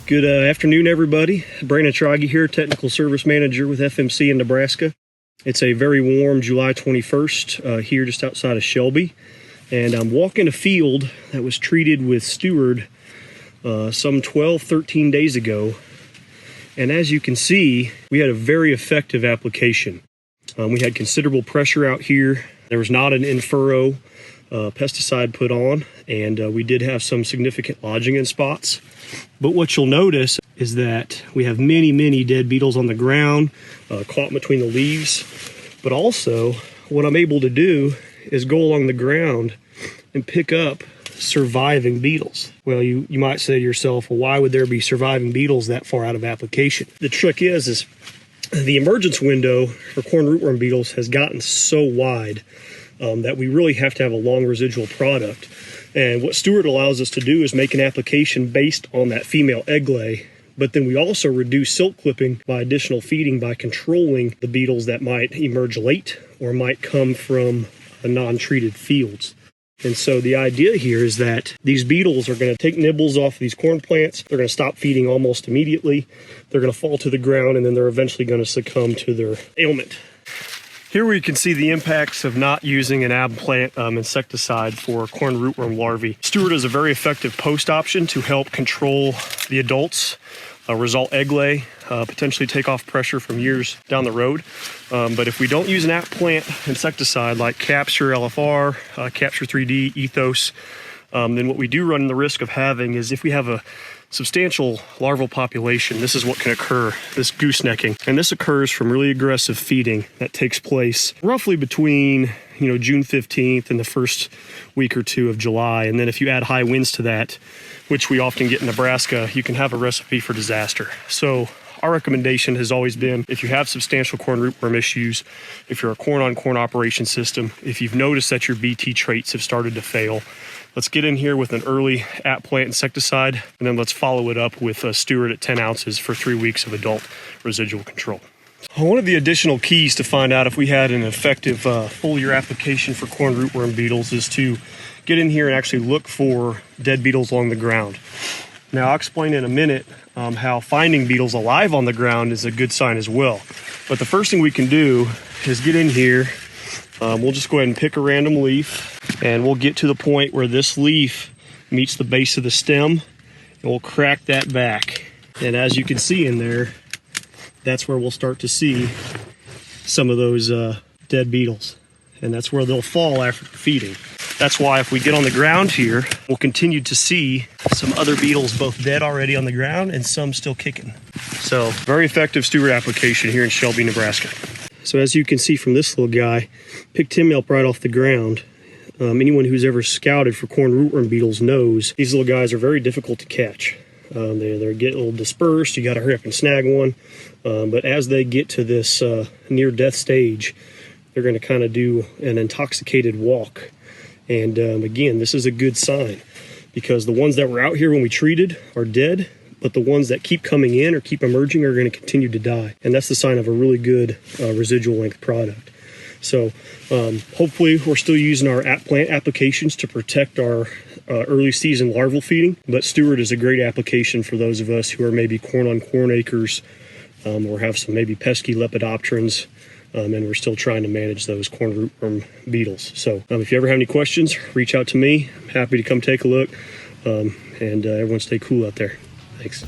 Good afternoon, everybody. Brandon Schrage here, Technical Service Manager with FMC in Nebraska. It's a very warm July 21st here just outside of Shelby. And I'm walking a field that was treated with Steward some 13 days ago. And as you can see, we had a very effective application. We had considerable pressure out here. There was not an in-furrow pesticide put on, and we did have some significant lodging in spots. But what you'll notice is that we have many dead beetles on the ground, caught between the leaves. But also, what I'm able to do is go along the ground and pick up surviving beetles. Well, you might say to yourself, well, why would there be surviving beetles that far out of application? The trick is the emergence window for corn rootworm beetles has gotten so wide that we really have to have a long residual product. And what Steward allows us to do is make an application based on that female egg lay, but then we also reduce silk clipping by additional feeding by controlling the beetles that might emerge late or might come from non-treated fields. And so the idea here is that these beetles are going to take nibbles off these corn plants. They're going to stop feeding almost immediately. They're going to fall to the ground, and then they're eventually going to succumb to their ailment. Here we can see the impacts of not using an ab plant insecticide for corn rootworm larvae. Steward is a very effective post option to help control the adults, result egg lay, potentially take off pressure from years down the road. But if we don't use an ab plant insecticide like Capture LFR, Capture 3D, Ethos, then what we do run the risk of having is if we have a substantial larval population, this is what can occur, this goosenecking. And this occurs from really aggressive feeding that takes place roughly between June 15th and the first week or two of July. And then if you add high winds to that, which we often get in Nebraska, you can have a recipe for disaster. So our recommendation has always been, if you have substantial corn rootworm issues, if you're a corn-on-corn operation system, if you've noticed that your BT traits have started to fail, let's get in here with an early at plant insecticide, and then let's follow it up with a Steward at 10 ounces for 3 weeks of adult residual control. One of the additional keys to find out if we had an effective foliar application for corn rootworm beetles is to get in here and actually look for dead beetles along the ground. Now, I'll explain in a minute how finding beetles alive on the ground is a good sign as well. But the first thing we can do is get in here. We'll just go ahead and pick a random leaf, and we'll get to the point where this leaf meets the base of the stem, and we'll crack that back. And as you can see in there, that's where we'll start to see some of those dead beetles. And that's where they'll fall after feeding. That's why if we get on the ground here, we'll continue to see some other beetles both dead already on the ground and some still kicking. So very effective Steward application here in Shelby, Nebraska. So as you can see from this little guy, picked him up right off the ground. Anyone who's ever scouted for corn rootworm beetles knows these little guys are very difficult to catch. They get a little dispersed. You got to hurry up and snag one. But as they get to this near-death stage, they're going to kind of do an intoxicated walk. And again, this is a good sign because the ones that were out here when we treated are dead, but the ones that keep coming in or keep emerging are going to continue to die. And that's the sign of a really good residual length product. So hopefully we're still using our at-plant applications to protect our early season larval feeding, but Steward is a great application for those of us who are maybe corn-on-corn acres or have some maybe pesky lepidopterans, and we're still trying to manage those corn rootworm beetles. So if you ever have any questions, reach out to me. I'm happy to come take a look, and everyone stay cool out there. Thanks.